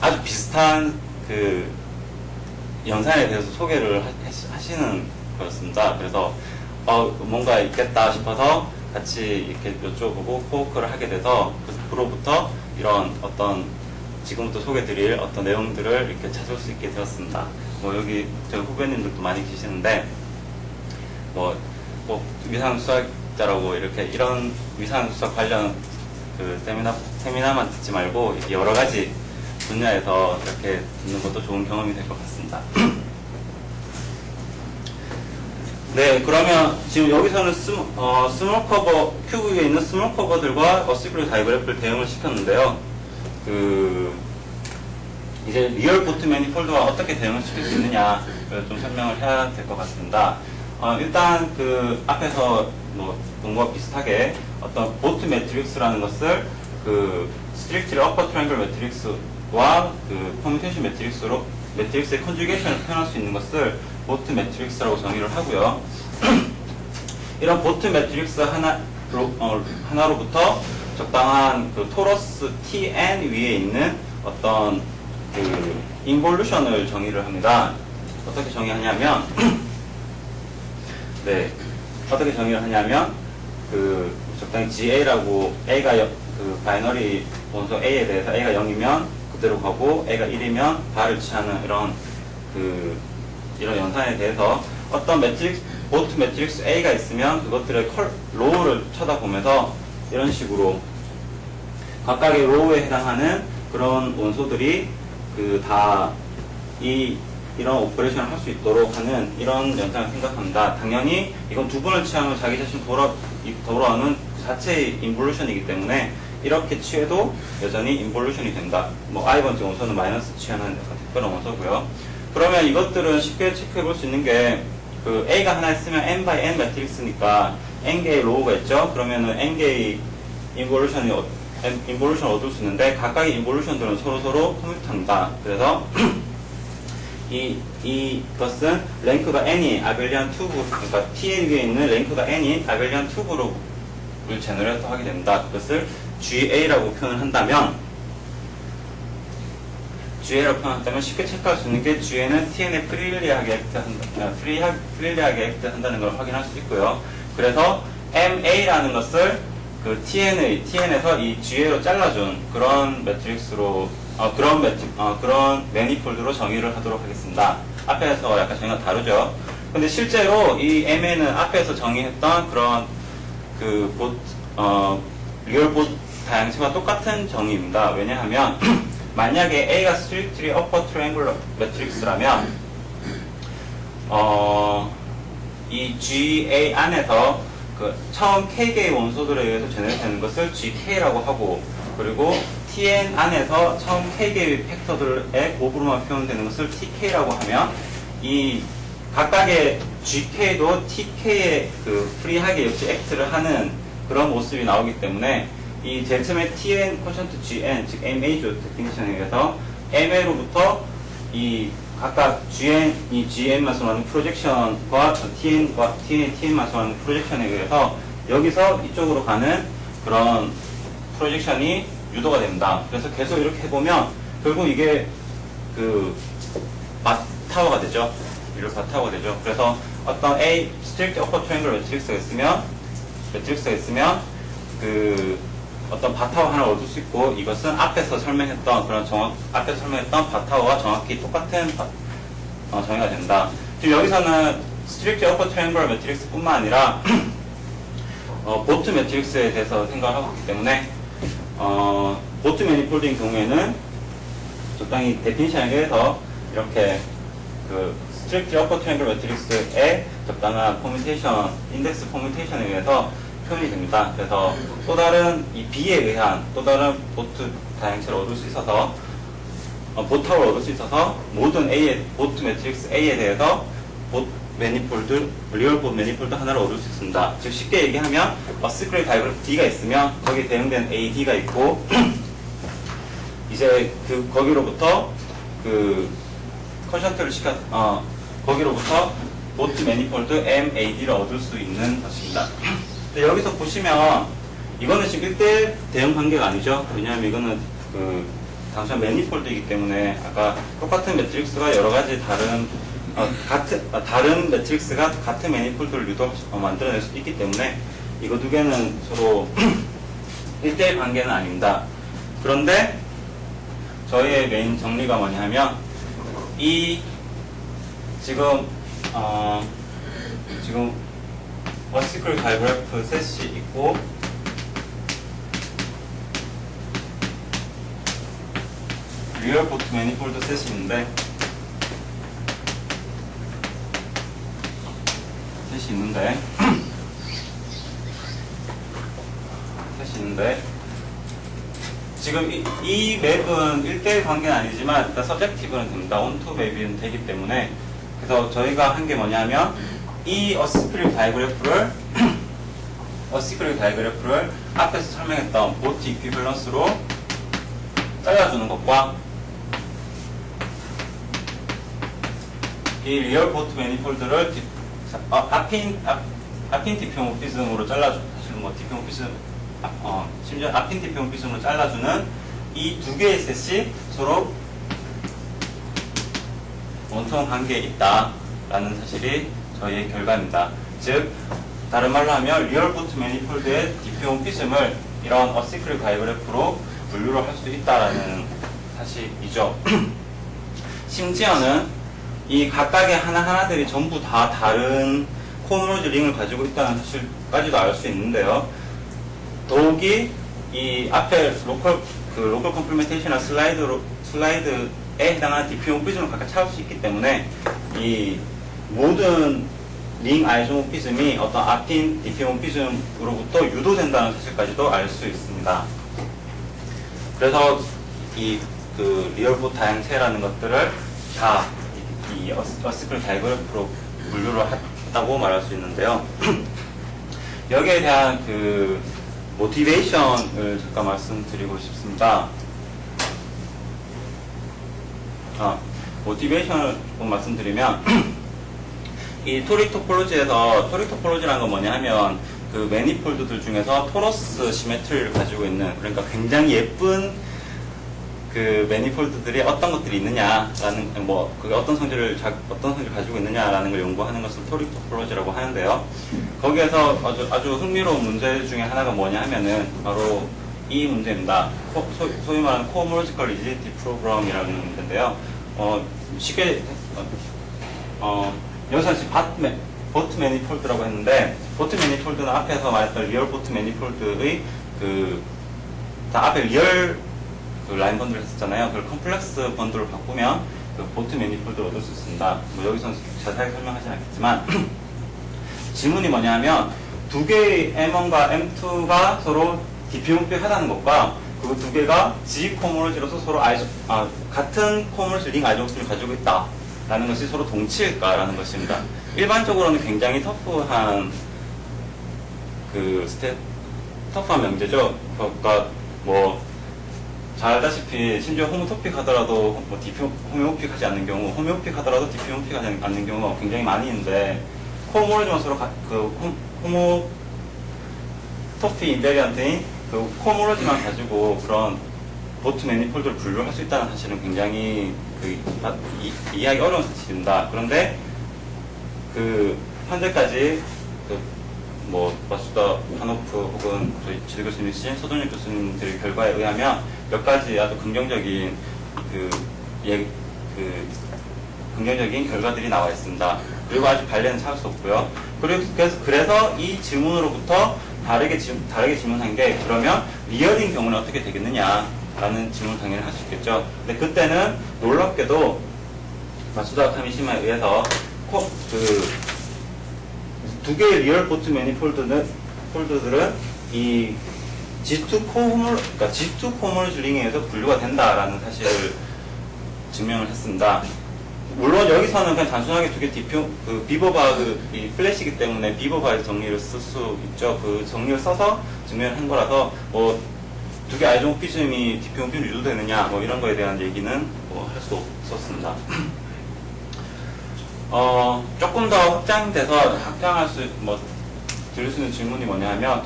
아주 비슷한 연산에 대해서 소개를 하시는 거였습니다. 그래서 뭔가 있겠다 싶어서 같이 이렇게 여쭤보고 코워크를 하게 돼서 그로부터 이런 어떤 지금부터 소개드릴 어떤 내용들을 이렇게 찾을 수 있게 되었습니다. 뭐 여기 저희 후배님들도 많이 계시는데 뭐 위상 수학자라고 이렇게 이런 위상 수학 관련 세미나만 듣지 말고 이렇게 여러 가지 분야에서 이렇게 듣는 것도 좋은 경험이 될 것 같습니다. 네, 그러면 지금 여기서는 스몰 커버, 큐브 위에 있는 스몰 커버들과 어시클 다이그래프를 대응을 시켰는데요. 이제 리얼 보트 매니폴드와 어떻게 대응을 시킬 수 있느냐를 좀 설명을 해야 될 것 같습니다. 일단 앞에서 뭐 동과 비슷하게 어떤 보트 매트릭스라는 것을 스트릭트리 어퍼 트라이앵글 매트릭스와 퍼뮤테이션 매트릭스의 컨주게이션을 표현할 수 있는 것을 보트 매트릭스라고 정의를 하고요. 이런 보트 매트릭스 하나로부터 적당한 토러스 Tn 위에 있는 어떤 인볼루션을 정의를 합니다. 어떻게 정의하냐면 네, 어떻게 정의를 하냐면 적당히 GA라고 A가 바이너리 원소 A에 대해서 A가 0이면 그대로 가고 A가 1이면 발을 취하는 이런 연산에 대해서 어떤 보트 매트릭스 A가 있으면 그것들의 로우를 쳐다보면서 이런 식으로 각각의 로우에 해당하는 그런 원소들이 이런 오퍼레이션을 할 수 있도록 하는 이런 연산을 생각합니다. 당연히 이건 두 번을 취하면 자기 자신 돌아오는 그 자체의 인볼루션이기 때문에 이렇게 취해도 여전히 인볼루션이 된다. 뭐 i번째 원소는 마이너스 취하는 특별한 원소고요. 그러면 이것들은 쉽게 체크해 볼 수 있는 게 A가 하나 있으면 n by n 매트릭스니까 n개의 로우가 있죠. 그러면은 n개의 인볼루션을 얻을 수 있는데 각각의 인볼루션들은 서로 커뮤트한다. 그래서 이것은 랭크가 n이 아벨리안 튜브, 그러니까 Tn 위에 있는 랭크가 n이 아벨리안 튜브로 제너레이터 하게 됩니다. 그것을 GA라고 표현을 한다면 쉽게 체크할 수 있는 게 GA는 Tn에 프리리하게 액트한다는 걸 확인할 수 있고요. 그래서 MA라는 것을 TN에서 이 GA로 잘라준 그런 매트릭스로 그런 매니폴드로 정의를 하도록 하겠습니다. 앞에서 약간 정의가 다르죠. 근데 실제로 이 MA는 앞에서 정의했던 그런 리얼 보트 다양체와 똑같은 정의입니다. 왜냐하면 만약에 A가 strictly upper triangular matrix라면 이 GA 안에서 그 처음 K개의 원소들에 의해서 제너레이트되는 것을 GK라고 하고, 그리고 TN 안에서 처음 K개의 팩터들의 곱으로만 표현되는 것을 TK라고 하면, 이 각각의 GK도 TK의 그 프리하게 역시 액트를 하는 그런 모습이 나오기 때문에, 이 제일 처음에 TN 쿼션트 GN, 즉 MA조 데피니션에 의해서 MA로부터 이 각각 GN이 GN만 소화하는 프로젝션과 TN과 TN만 소화하는 프로젝션에 의해서 여기서 이쪽으로 가는 그런 프로젝션이 유도가 됩니다. 그래서 계속 이렇게 해보면 결국 이게 그 바타워가 되죠. 이렇게 바타워가 되죠. 그래서 어떤 A strict upper triangular 매트릭스가 있으면 그 어떤 바타워 하나를 얻을 수 있고, 이것은 앞에서 설명했던 바타워와 정확히 똑같은 정의가 된다. 지금 여기서는 strict upper triangular 매트릭스 뿐만 아니라 보트 매트릭스에 대해서 생각을 하고 있기 때문에 보트 매니폴드인 경우에는 적당히 데피니션에 의해서 이렇게 그 strict upper triangular 매트릭스의 적당한 퍼뮤테이션, 인덱스 퍼뮤테이션에 의해서 표현이 됩니다. 그래서 또 다른 이 B에 의한 또 다른 보트 다양체를 얻을 수 있어서 보타워를 얻을 수 있어서 모든 보트 매트릭스 A에 대해서 리얼 보트 매니폴드 하나를 얻을 수 있습니다. 즉 쉽게 얘기하면 시크릿 다이그래프 D가 있으면 거기에 대응된 AD가 있고 이제 거기로부터 그 컨션트를 거기로부터 보트 매니폴드 MAD를 얻을 수 있는 것입니다. 근데 여기서 보시면 이거는 지금 1대1 대응 관계가 아니죠. 왜냐하면 이거는 그 당시한 매니폴드이기 때문에 아까 똑같은 매트릭스가 여러 가지 다른 매트릭스가 같은 매니폴드를 만들어낼 수 있기 때문에 이거 두 개는 서로 1대1 관계는 아닙니다. 그런데 저희의 메인 정리가 뭐냐면 이 지금 시크릿 다이그래프 셋이 있고 리얼 보트 매니폴드 셋이 있는데 지금 이 맵은 1대1 관계는 아니지만 일단 서젝티브는 됩니다. 온투 맵은 되기 때문에. 그래서 저희가 한 게 뭐냐면 이 어시크릿 다이그래프를 앞에서 설명했던 보트 이퀴밸런스로 잘라주는 것과 이 리얼 보트 매니폴드를 아핀 디피오모피즘으로 잘라주는, 사실은 뭐 디피오모피즘 심지어 아핀 디피오모피즘으로 잘라주는 이 두 개의 셋이 서로 원통 관계에 있다라는 사실이 저희의 결과입니다. 즉 다른 말로 하면 리얼 보트 매니폴드의 디피오모피즘을 이런 어시크릿 다이그래프로 분류를 할 수 있다라는 사실이죠. 심지어는 이 각각의 하나하나들이 전부 다 다른 코모로즈 링을 가지고 있다는 사실까지도 알 수 있는데요. 더욱이 이 앞에 로컬 컴플리멘테이션이나 슬라이드에 해당하는 디피오모피즘을 각각 찾을 수 있기 때문에 이 모든 링 아이소모피즘이 어떤 아핀 디피오모피즘으로부터 유도된다는 사실까지도 알 수 있습니다. 그래서 이 리얼 보트 다양체라는 것들을 다 이 어시크릿 다이그래프로 분류를 했다고 말할 수 있는데요. 여기에 대한 그 모티베이션을 잠깐 말씀드리고 싶습니다. 모티베이션을 조금 말씀드리면 이 토릭 토폴로지라는 건 뭐냐 하면 그 매니폴드들 중에서 토러스 시메트리를 가지고 있는, 그러니까 굉장히 예쁜 그 매니폴드들이 어떤 것들이 있느냐라는, 뭐 그게 어떤 성질을 가지고 있느냐라는 걸 연구하는 것을 토릭 토폴로지라고 하는데요. 거기에서 아주 흥미로운 문제 중에 하나가 뭐냐 하면은 바로 이 문제입니다. 소위 말하는 코모로지컬 리지디티 프로그램이라는 문제인데요. 쉽게 여기서 지금 보트 매니폴드라고 했는데, 보트 매니폴드는 앞에서 말했던 리얼 보트 매니폴드의 앞에 리얼 그 라인 번들을 했었잖아요. 그걸 컴플렉스 번들로 바꾸면 그 보트 매니폴드를 얻을 수 있습니다. 뭐 여기서는 자세하게 설명하지는 않겠지만 질문이 뭐냐면 두 개의 M1과 M2가 서로 DP-용픽하다는 것과 그 두 개가 G 코모로지로서 서로 같은 코모로지 링 아이존스를 가지고 있다라는 것이 서로 동치일까라는 것입니다. 일반적으로는 굉장히 터프한 터프한 명제죠. 그러니까 뭐 잘 알다시피 심지어 호모토픽 하더라도 뭐 호메오픽 하지 않는 경우, 호메오픽 하더라도 DP-용픽 하지 않는 경우가 굉장히 많이 있는데 코모로지만 서로 호모토픽 인베리언트인 그 코모로지만 가지고 그런 보트 매니폴드를 분류할 수 있다는 사실은 굉장히 이해하기 어려운 사실입니다. 그런데 현재까지 뭐 마수다 하노프 혹은 저희 지도 교수님이신 서동엽 교수님들의 결과에 의하면 몇 가지 아주 긍정적인 긍정적인 결과들이 나와 있습니다. 그리고 아직 발레는 찾을 수 없고요. 그래서 이 질문으로부터 다르게 질문한 게 그러면 리얼인 경우는 어떻게 되겠느냐라는 질문을 당연히 할 수 있겠죠. 근데 그때는 놀랍게도 마수다 카미시마에 의해서 두 개의 리얼 보트 매니폴드들은 이 G2 코모로지 링에 의해서 분류가 된다라는 사실을 증명을 했습니다. 물론 여기서는 그냥 단순하게 두 개 비버바 이 플래시이기 때문에 비버바의 정리를 쓸 수 있죠. 그 정리를 써서 증명을 한 거라서 뭐 두 개 아이존피즘이 DP-용픽으로 유도되느냐 뭐 이런 거에 대한 얘기는 뭐 할 수 없었습니다. 조금 더 확장돼서 드릴 수 있는 질문이 뭐냐 하면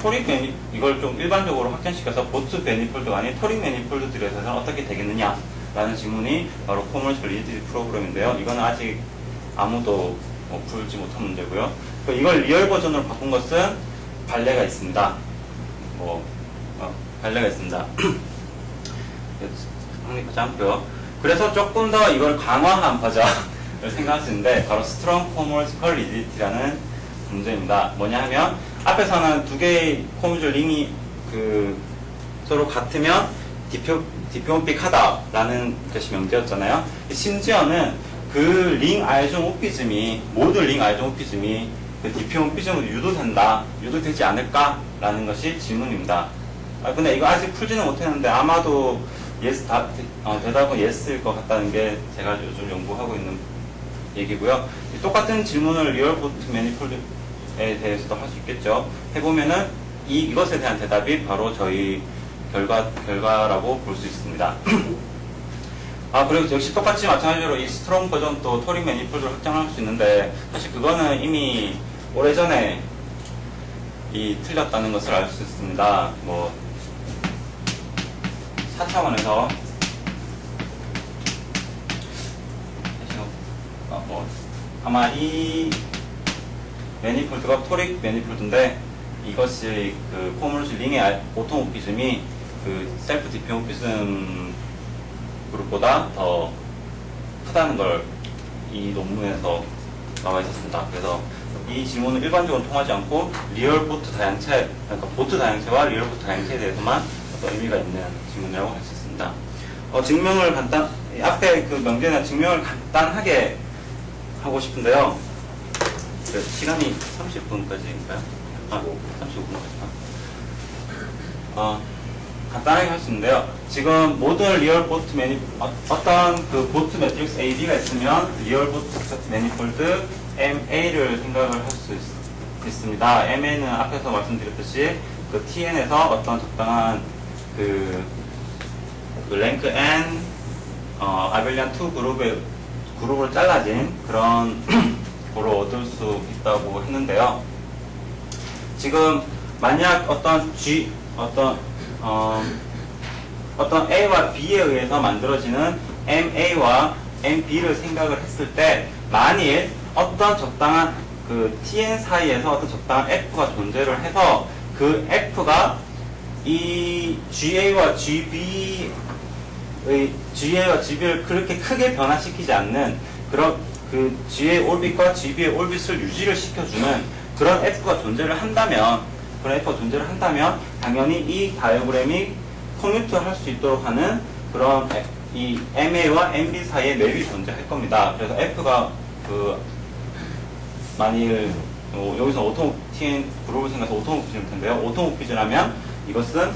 이걸 좀 일반적으로 확장시켜서 보트 매니폴드가 아닌 토릭 매니폴드들에서는 어떻게 되겠느냐 라는 질문이 바로 코모로지 리니지 프로그램인데요. 이거는 아직 아무도 풀지 못한 문제고요. 이걸 리얼 버전으로 바꾼 것은 발레가 있습니다. 발레가 있습니다. 확립하지 않고요. 그래서 조금 더 이걸 강화한 버전 생각할 수 있는데 바로 스트롱 코모로지컬 리지디티라는 문제입니다. 뭐냐 하면 앞에서는 두 개의 코모로지 링이 서로 같으면 DP-용픽하다라는 것이 명제였잖아요. 심지어는 그 링 아이존오피즘이 모든 링 아이존오피즘이 그 DP-용픽으로 유도되지 않을까라는 것이 질문입니다. 근데 이거 아직 풀지는 못했는데 아마도 대답은 yes일 것 같다는 게 제가 요즘 연구하고 있는 얘기고요. 똑같은 질문을 리얼 보트 매니폴드에 대해서도 할 수 있겠죠. 해보면은 이것에 대한 대답이 바로 저희 결과라고 볼 수 있습니다. 그리고 역시 똑같이 마찬가지로 이 스트롱 버전도 토릭 매니폴드를 확장할 수 있는데 사실 그거는 이미 오래전에 틀렸다는 것을 알 수 있습니다. 4차원에서 아마 이 매니폴드가 토릭 매니폴드인데 이것이 그 코모로지 링의 오토모피즘이 그 셀프 DP-용픽 그룹보다 더 크다는 걸 이 논문에서 나와 있었습니다. 그래서 이 질문은 일반적으로 통하지 않고 리얼 보트 다양체, 그러니까 보트 다양체와 리얼 보트 다양체에 대해서만 어떤 의미가 있는 질문이라고 할 수 있습니다. 증명을 앞에 그 명제는 증명을 간단하게 하고 싶은데요. 시간이 30분까지인가요? 35분까지인가? 간단하게 할 수 있는데요. 지금 모든 리얼 보트 어떤 그 보트 매트릭스 AB가 있으면 리얼 보트 매니폴드 MA를 생각을 할 수 있습니다. MA는 앞에서 말씀드렸듯이 그 TN에서 어떤 적당한 그 랭크 N 아벨리안 2 그룹으로 잘라진 그런 거로 얻을 수 있다고 했는데요. 지금 만약 어떤 A와 B에 의해서 만들어지는 MA와 MB를 생각을 했을 때 만일 어떤 적당한 그 TN 사이에서 어떤 적당한 F가 존재를 해서 그 F가 이 GA와 GB를 그렇게 크게 변화시키지 않는 그런 그 GA 올빗과 GB의 올빗을 유지를 시켜주는 그런 F가 존재를 한다면 당연히 이 다이어그램이 커뮤트 할 수 있도록 하는 그런 이 MA와 MB 사이에 맵이 존재할 겁니다. 그래서 F가 만일 여기서 오토모티브 그룹을 생각해서 오토모티브일 텐데요. 오토모티브라면 이것은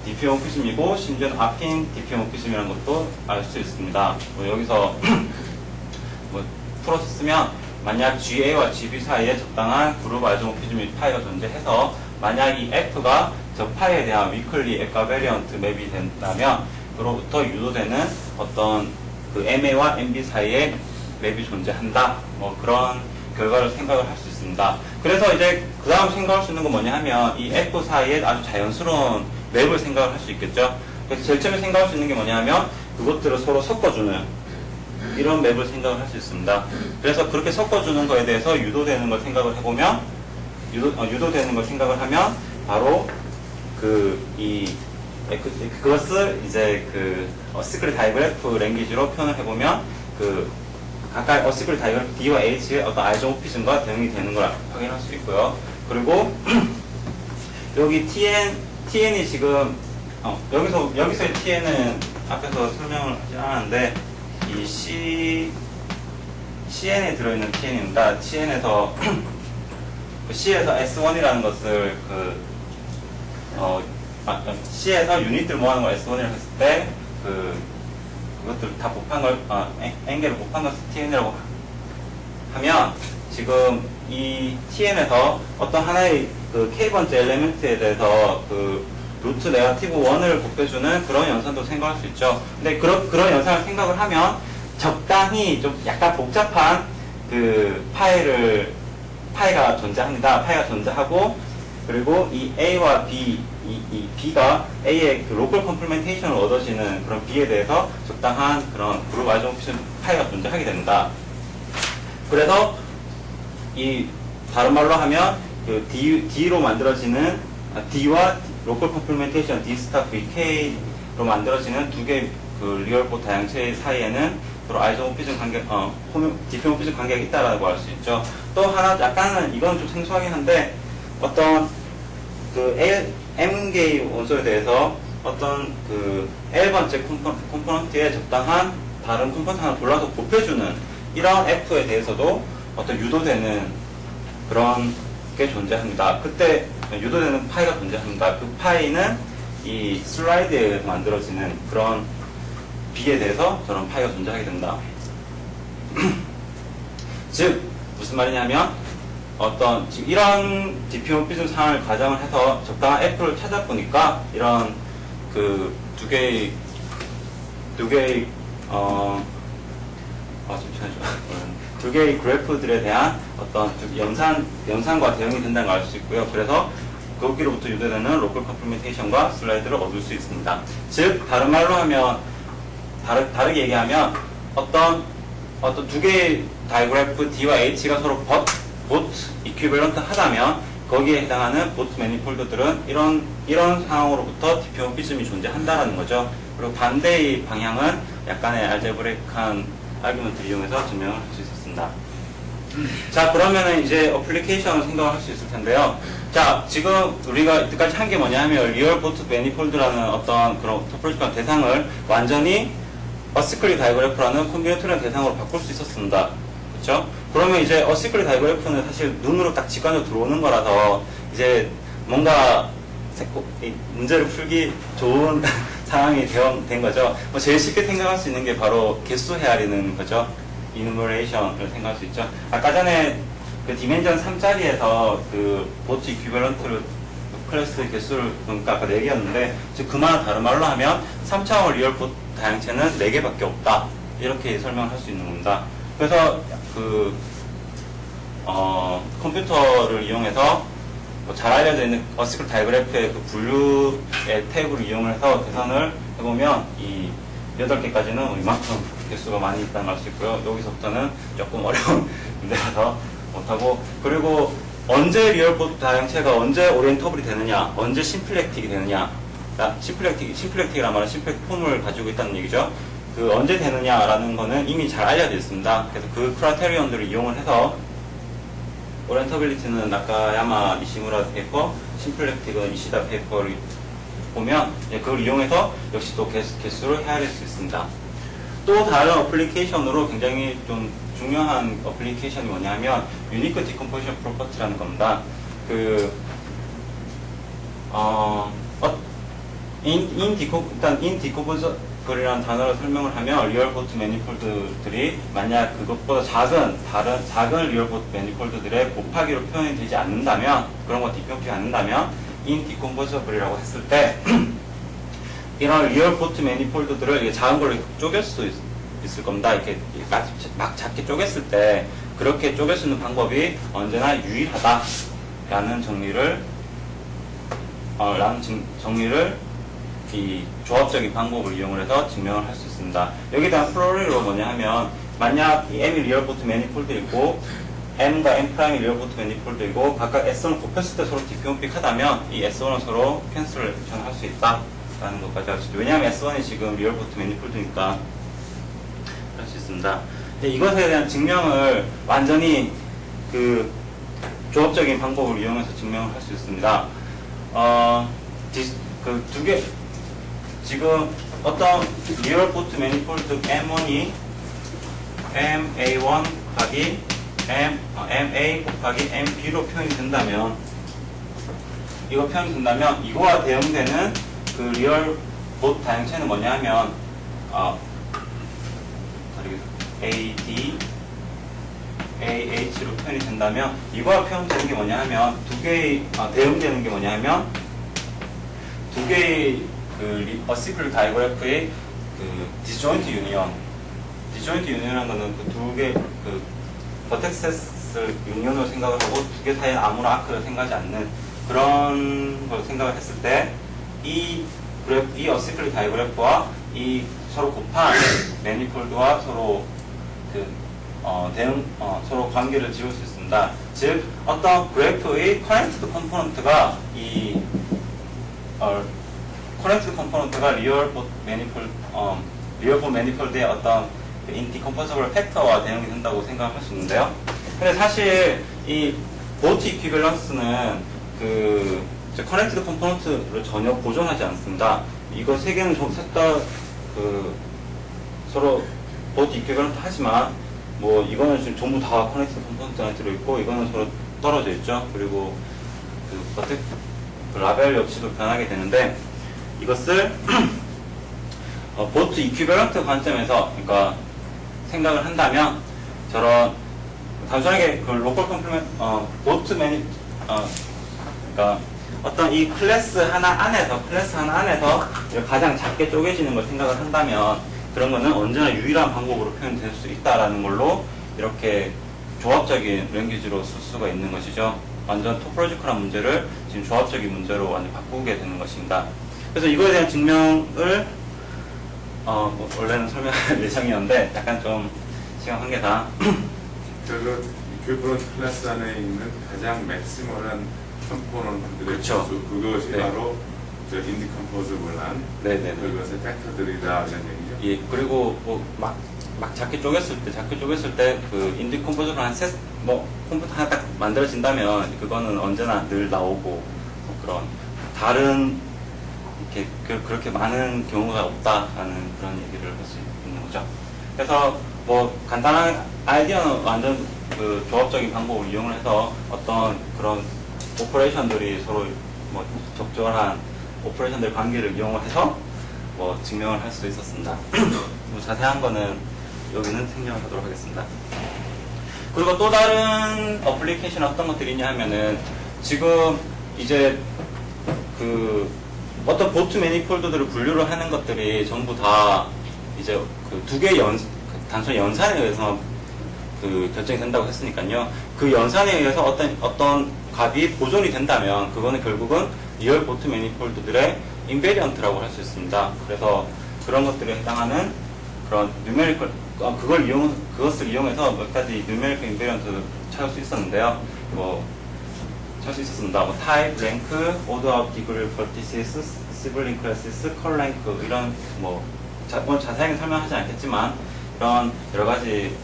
디피오모피즘이고 심지어는 아핀 디피오모피즘이라는 것도 알 수 있습니다. 여기서 풀어서 쓰면 만약 GA와 GB 사이에 적당한 그룹 아이소모피즘 파이가 존재해서 만약 이 F가 저 파이에 대한 위클리 에카베리언트 맵이 된다면 그로부터 유도되는 어떤 MA와 MB 사이에 맵이 존재한다. 그런 결과를 생각을 할 수 있습니다. 그래서 이제 그 다음 생각할 수 있는 건 뭐냐 하면 이 F 사이에 아주 자연스러운 맵을 생각을 할 수 있겠죠. 그래서 제일 처음에 생각할 수 있는 게 뭐냐 하면 그것들을 서로 섞어주는 이런 맵을 생각을 할 수 있습니다. 그래서 그렇게 섞어주는 거에 대해서 유도되는 걸 생각을 해보면 유도되는 걸 생각을 하면 바로 그것을 이제 어시클 다이그래프 랭귀지로 표현을 해보면 각각 어시클 다이그래프 D와 H의 어떤 아이소모피즘과 대응이 되는 걸 확인할 수 있고요. 그리고 여기 TN이 지금 여기서의 TN은 앞에서 설명을 하지 않았는데 이 CN에 들어있는 TN입니다. C에서 S1이라는 것을 C에서 유닛들 모아놓은 걸 S1이라고 했을 때 그것들 다 곱한 걸 N개를 곱한 것을 TN이라고 하면 지금 이 TN에서 어떤 하나의 K번째 엘리멘트에 대해서 루트 네거티브 1을 곱해주는 그런 연산도 생각할 수 있죠. 근데 그런 연산을 생각을 하면 적당히 좀 약간 복잡한 파이가 존재합니다. 파이가 존재하고 그리고 이 A와 B, 이 B가 A의 로컬 컴플리멘테이션을 얻어지는 그런 B에 대해서 적당한 그런 그룹 아이소모피즘 파이가 존재하게 됩니다. 그래서 다른 말로 하면 D로 만들어지는 D와 로컬 컴플리멘테이션 D 스타 VK로 만들어지는 두 개의 리얼보 다양체 사이에는 서로 아이소모피즘 관계, 디피모피즘 관계가 있다라고 할 수 있죠. 또 하나 약간은 이건 좀 생소하긴 한데 어떤 M개의 원소에 대해서 어떤 L번째 컴포넌트에 적당한 다른 컴포넌트 하나 골라서 곱해주는 이런 F에 대해서도 어떤 유도되는 그런 게 존재합니다. 그때 유도되는 파이가 존재합니다. 그 파이는 이 슬라이드에 만들어지는 그런 B에 대해서 저런 파이가 존재하게 된다. 즉 무슨 말이냐면 지금 이런 디피모피즘 상황을 가정을 해서 적당한 F를 찾아보니까 이런 두 개의 두 개의 그래프들에 대한 어떤 연산과 대응이 된다는 걸 알 수 있고요. 그래서 거기로부터 유도되는 로컬 컴플리멘테이션과 슬라이드를 얻을 수 있습니다. 즉 다른 말로 하면 다르게 얘기하면 어떤 두 개의 다이그래프 D와 H가 서로 보트 이퀴밸런트 하다면 거기에 해당하는 보트 매니폴드들은 이런 상황으로부터 디피모피즘이 존재한다라는 거죠. 그리고 반대의 방향은 약간의 알제브레이크한 아규먼트를 이용해서 증명을 할 수 있었습니다. 자, 그러면은 이제 어플리케이션을 생각을 할 수 있을 텐데요. 자, 지금 우리가 이때까지 한 게 뭐냐 하면 리얼 보트 매니폴드라는 어떤 그런 토폴로지컬 대상을 완전히 어시클리 다이그래프라는 콤비네토리얼 대상으로 바꿀 수 있었습니다. 그렇죠? 그러면 이제 어시클리 다이그래프는 사실 눈으로 딱 직관적으로 들어오는 거라서 이제 뭔가 문제를 풀기 좋은 상황이 된 거죠. 제일 쉽게 생각할 수 있는 게 바로 개수 헤아리는 거죠. 이누머레이션을 생각할 수 있죠. 아까 전에 디멘전 3짜리에서 보트 이퀴밸런트를 클래스 개수를 그러니까 아까 4개였는데 즉 그 말은 다른 말로 하면 3차원 리얼 보트 다양체는 4개밖에 없다. 이렇게 설명을 할 수 있는 겁니다. 그래서 컴퓨터를 이용해서 잘 알려져 있는 어시클 다이그래프의 분류의 탭을 이용해서 계산을 해보면 이 8개까지는 이만큼 개수가 많이 있다는 걸 알 수 있고요. 여기서부터는 조금 어려운 문제라서 못하고, 그리고 언제 리얼보트 다양체가 언제 오리엔터블이 되느냐, 언제 심플렉틱이 되느냐, 심플렉틱이란 말은 심플렉틱 폼을 가지고 있다는 얘기죠. 언제 되느냐라는 거는 이미 잘 알려져 있습니다. 그래서 그 크라테리온들을 이용을 해서 오리엔터빌리티는 나카야마 니시무라 페이퍼, 심플렉틱은 이시다 페이퍼를 보면 그걸 이용해서 역시 또 개수를 헤아릴 수 있습니다. 또 다른 어플리케이션으로 굉장히 좀 중요한 어플리케이션이 뭐냐면 유니크 디컴포지션 프로퍼티라는 겁니다. 일단 in decomposable이라는 단어로 설명을 하면 리얼 포트 매니폴드들이 만약 그것보다 작은 리얼 포트 매니폴드들의 곱하기로 표현이 되지 않는다면, 그런 거 디펜프가 않는다면 in decomposable이라고 했을 때 이런 리얼 포트 매니폴드들을 작은 걸로 쪼갤 수 있을 겁니다. 이렇게 막 작게 쪼갰을 때 그렇게 쪼갤 수 있는 방법이 언제나 유일하다라는 정리를 이 조합적인 방법을 이용을 해서 증명을 할 수 있습니다. 여기에 대한 프로리로 뭐냐 하면, 만약 이 m이 리얼 포트 매니폴드이고 m과 m'이 리얼 포트 매니폴드이고 각각 s1을 곱했을 때 서로 디피온픽하다면 이 s1은 서로 캔슬을 할 수 있다라는 것까지 할 수 있죠. 왜냐하면 s1이 지금 리얼 포트 매니폴드니까 할 수 있습니다. 이것에 대한 증명을 완전히 그 조합적인 방법을 이용해서 증명을 할 수 있습니다. 그 두 개, 지금 어떤 리얼 포트 매니폴드 M1이 MA1 곱하기 MA 곱하기 MB로 표현이 된다면, 이거와 대응되는 그 리얼 포트 다형체는 뭐냐 하면, AD, AH로 표현이 된다면, 이거와 표현되는 게 뭐냐 하면, 대응되는 게 뭐냐 하면, 두 개의 어시클릭 다이그래프의 디스조인트 유니언이라는 거는 그 두 개, 버텍스를 유니언으로 생각을 하고 두 개 사이에 아무런 아크를 생각하지 않는 그런 걸 생각을 했을 때, 이 어시클릭 다이그래프와 이 서로 곱한 매니폴드와 서로 서로 관계를 지을 수 있습니다. 즉, 어떤 그래프의 커넥티드 컴포넌트가 커넥티드 컴포넌트가 리얼 포트 매니폴드의 어떤 인디컴포서블 팩터와 대응이 된다고 생각할 수 있는데요. 근데 사실 이 보트 이퀴밸런스는 커넥티드 컴포넌트를 전혀 보존하지 않습니다. 이거 세 개는 셋 다 서로 보트 이퀴밸런트 하지만, 뭐 이거는 지금 전부 다 커넥티드 컴포넌트 안에 들어있고, 이거는 서로 떨어져 있죠. 그리고 라벨 역시도 변하게 되는데, 이것을 보트 이퀴밸런트 관점에서 그러니까 생각을 한다면, 저런 단순하게 로컬 컴플리먼트 보트 그러니까 어떤 이 클래스 하나 안에서 가장 작게 쪼개지는 걸 생각을 한다면, 그런 거는 언제나 유일한 방법으로 표현될 수 있다라는 걸로 이렇게 조합적인 랭귀지로 쓸 수가 있는 것이죠. 완전 토포로지컬한 문제를 지금 조합적인 문제로 완전 바꾸게 되는 것입니다. 그래서 이거에 대한 증명을 원래는 설명할 예정이었는데 약간 좀 시간 관계상 그래서 이퀴밸런트 클래스 안에 있는 가장 맥시멀한 컴포넌트들의 그렇죠. 개수, 그것이 네. 바로 인디컴포저블한 그것의 팩터들이다 이런 얘기죠. 예, 그리고 막 작게 쪼갰을 때 그 인디컴포저블한 컴퓨터 하나 딱 만들어진다면 그거는 언제나 늘 나오고, 그런 다른 그렇게 많은 경우가 없다라는 그런 얘기를 할 수 있는 거죠. 그래서 간단한 아이디어는 완전 조합적인 방법을 이용을 해서 어떤 그런 오퍼레이션들이 서로 적절한 오퍼레이션들 관계를 이용을 해서 증명을 할 수 있었습니다. 자세한 거는 여기는 생략을 하도록 하겠습니다. 그리고 또 다른 어플리케이션 어떤 것들이 있냐 하면은, 지금 이제 어떤 보트 매니폴드들을 분류를 하는 것들이 전부 다 이제 두 개의 단순히 연산에 의해서 결정이 된다고 했으니까요. 그 연산에 의해서 어떤 값이 보존이 된다면 그거는 결국은 리얼 보트 매니폴드들의 인베리언트라고 할 수 있습니다. 그래서 그런 것들에 해당하는 그런 뉴메리컬, 그것을 이용해서 몇 가지 뉴메리컬 인베리언트를 찾을 수 있었는데요. 타입, 랭크, 오더 오브 디그리 버티시스, 시블링 클래시스, 컬 랭크, 이런 자세하게 설명하지 않겠지만 이런 여러 가지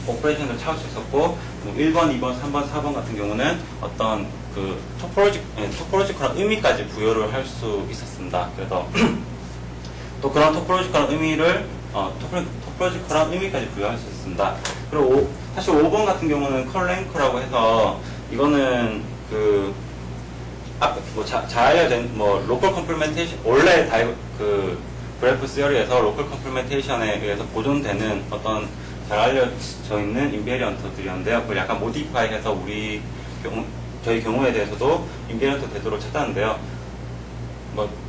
오퍼레이션을 찾을 수 있었고, 뭐 1번, 2번, 3번, 4번 같은 경우는 어떤 그 토포로지컬한 의미까지 부여를 할 수 있었습니다. 그래서 또 그런 토포로지컬한 의미를 토포로지컬한 의미까지 부여할 수 있습니다. 그리고 사실 5번 같은 경우는 컬랭크라고 해서 이거는 그 잘 알려진 로컬 컴플리멘테이션 원래 그 그래프 시어리에서 로컬 컴플리멘테이션에 의해서 보존되는 어떤 잘 알려져 있는 인베리언트들이었는데요. 그걸 약간 모디파이해서 저희 경우에 대해서도 인베리언트 되도록 찾았는데요.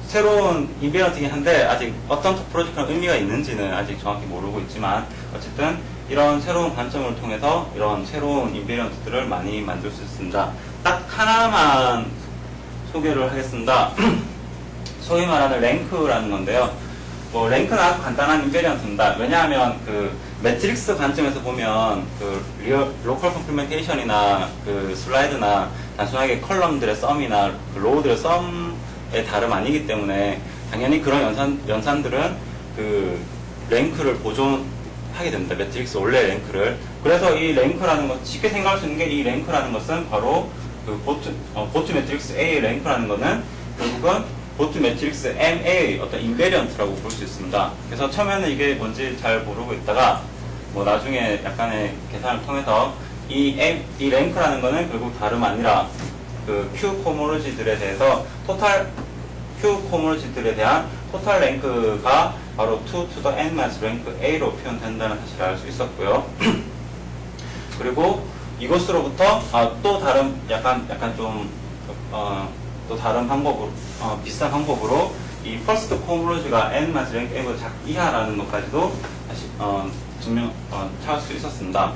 새로운 인베리언트이긴 한데 아직 어떤 토포로지컬 의미가 있는지는 아직 정확히 모르고 있지만 어쨌든 이런 새로운 관점을 통해서 이런 새로운 인베리언트들을 많이 만들 수 있습니다. 딱 하나만 소개를 하겠습니다. 소위 말하는 랭크라는 건데요. 랭크는 아주 간단한 인베리언트입니다. 왜냐하면 그 매트릭스 관점에서 보면 그 로컬 컴플리멘테이션이나 그 슬라이드나 단순하게 컬럼들의 썸이나 그 로우들의 썸의 다름 아니기 때문에 당연히 그런 연산들은 그 랭크를 보존하게 됩니다. 매트릭스 원래 랭크를. 그래서 이 랭크라는 것, 쉽게 생각할 수 있는 게 이 랭크라는 것은 바로 그 보트 매트릭스 A의 랭크라는 것은 결국은 보트 매트릭스 MA의 어떤 인베리언트라고 볼 수 있습니다. 그래서 처음에는 이게 뭔지 잘 모르고 있다가 나중에 약간의 계산을 통해서 이 랭크라는 것은 결국 다름 아니라 그 Q 코모로지들에 대해서 Q 코모로지들에 대한 토탈 랭크가 바로 2 to the n 마이너스 랭크 A로 표현된다는 사실을 알 수 있었고요. 그리고 이것으로부터 또 다른 약간 좀 또 다른 방법으로 비슷한 방법으로 이 퍼스트 코모로지가 n 마이너스 랭크 A보다 이하라는 것까지도 다시 찾을 수 있었습니다.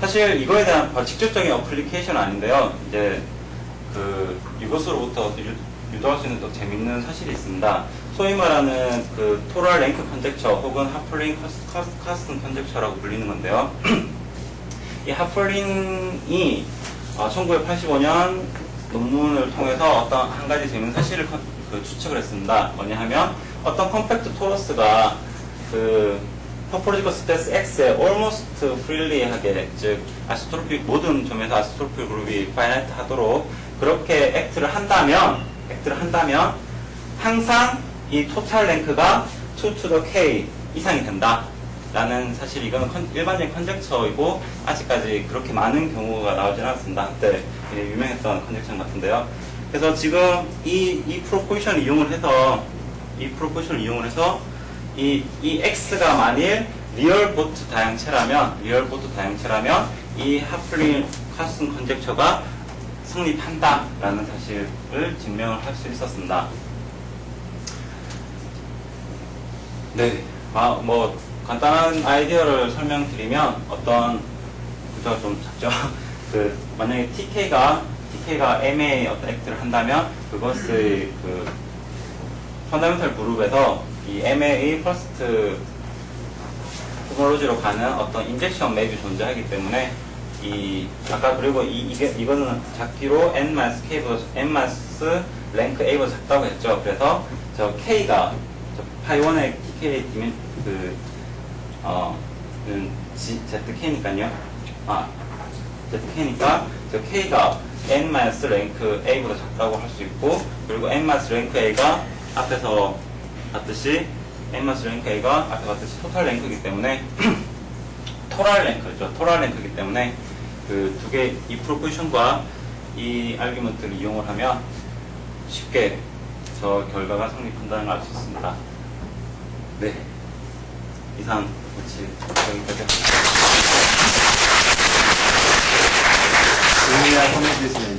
사실 이거에 대한 직접적인 어플리케이션은 아닌데요. 이제 이것으로부터 유도할 수 있는 또 재밌는 사실이 있습니다. 소위 말하는 그 토럴 랭크 컨젝처 혹은 하플링 카스텀 컨젝처라고 불리는 건데요. 이 하플링이 1985년 논문을 통해서 어떤 한 가지 재밌는 사실을 추측을 했습니다. 뭐냐 하면 어떤 컴팩트 토러스가 그 토포로지컬 스페이스 X에 almost freely하게, 즉 모든 점에서 아이소토로픽 그룹이 파이나이트 하도록 그렇게 액트를 한다면 항상 이 토탈 랭크가 2 to the k 이상이 된다 라는 사실, 이거는 일반적인 컨젝처이고 아직까지 그렇게 많은 경우가 나오진 않았습니다. 한때 굉장히 유명했던 컨젝처 같은데요. 그래서 지금 이 프로포지션을 이용을 해서 이 X가 만일 리얼 보트 다양체라면 이 하플링 카스텀 컨젝처가 성립한다 라는 사실을 증명을 할 수 있었습니다. 네, 간단한 아이디어를 설명드리면 어떤 구조가 좀 작죠. 만약에 TK가 MA의 어떤 액트를 한다면 그것의 그 펀더멘털 그룹에서 이 MA의 퍼스트 호모로지로 가는 어떤 인젝션 맵이 존재하기 때문에 그리고 이거는 작기로 n-K보다 랭크 A보다 작다고 했죠. 그래서 저 K가 파이1의 TK ZK니까요. ZK니까 저 K가 n-랭크 A보다 작다고 할 수 있고, 그리고 n-랭크 A가 앞에서 봤듯이 토탈 랭크이기 때문에 토랄 랭크이기 때문에 그 두 개 이 프로포지션과 이 알규먼트를 이용을 하면 쉽게 저 결과가 성립한다는 걸 알 수 있습니다. 네, 이상 여기까지 하겠습니다. 질문이나 comment 있으면